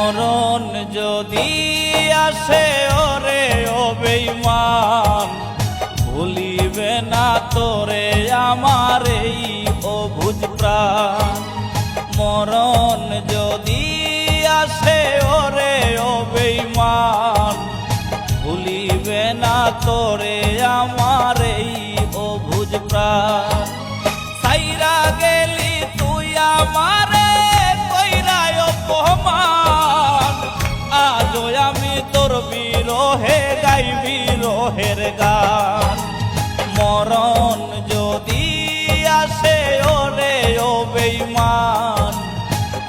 মরণ যদি আসে ওরে ও বেঈমান, ভুলিবে না তোরে আমার এই অবুঝ প্রাণ। মরণ যদি আসে ওরে ও বেঈমান, ভুলিবে না তোরে আমার এই অবুঝ প্রাণ। সাইরা গেলি তুই আমারে কইরা অপমান, আজও আমি তোর বিরহে গাই বিরহের গান। মরণ যদি আসে ওরে ও বেঈমান,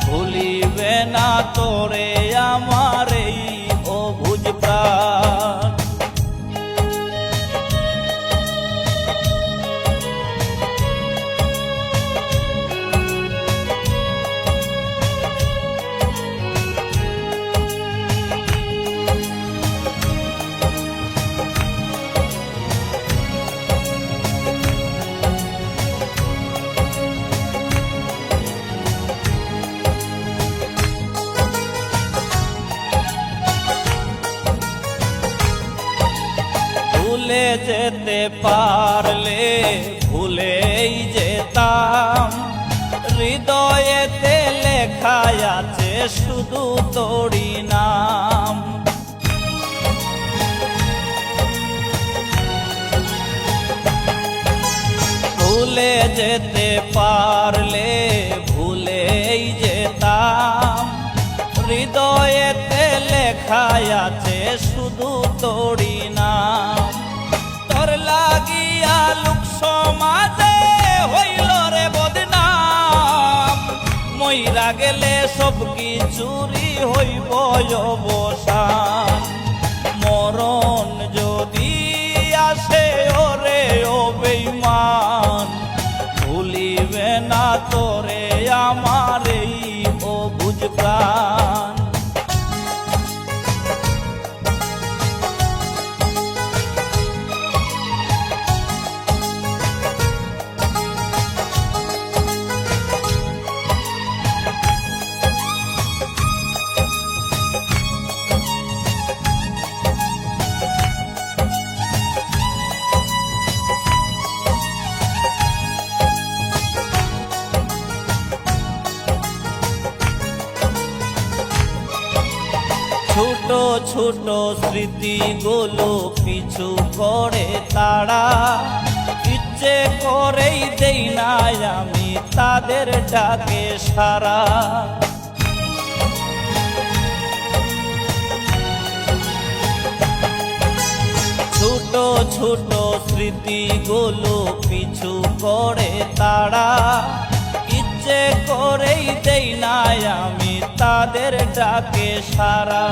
ভুলিবে না তোরে আমার এই অবুঝ প্রাণ। ভুলে যেতে পারলে ভুলেই যেতাম, হৃদয়েতে লেখা আছে শুধু তোরই নাম। ভুলে যেতে পারলে ভুলেই যেতাম, হৃদয়েতে লেখা আছে শুধু তোরই নাম। তোর লাগিয়া লোক সমাজে হইল রে বদনাম, মইরা গেলে সব কিছুরই হইব অবসান। মরণ যদি আসে ওরে ও বেঈমান, ভুলিবে না তোরে আমার এই অবুঝ প্রাণ। ছোট ছোট স্মৃতিগুলো পিছু করে তারা, ইচ্ছে করেই দেই না আমি তাদের ডাকে সারা। ছোট ছোট স্মৃতিগুলো পিছু করে তারা, ইচ্ছে করেই দেই না আমি তাদের ডাকে সারা।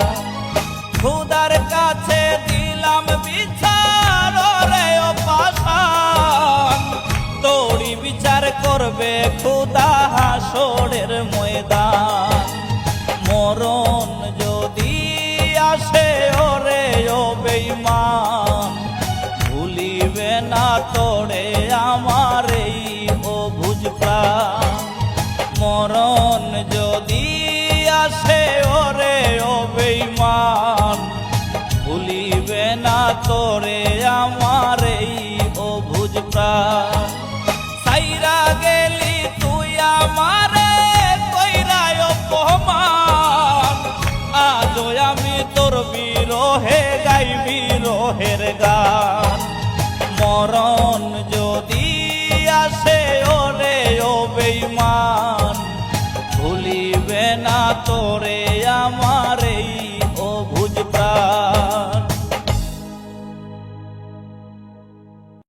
খোদার কাছে দিলাম বিচার রে ও পাষাণ, তোরই বিচার করবে খোদা হাসরের ময়দান। মরণ যদি আসে ওরে ও বেঈমান, ভুলিবে না তোরে আমার এই অবুঝ প্রাণ। মরণ যদি আসে ওরে ও বেঈমান, ভুলিবে না তোরে আমার এই অবুঝ প্রাণ। সাইরা গেলি তুই আমারে কইরা অপমান, আজও আমি তোর বিরহে গাই বিরহের গান। মরণ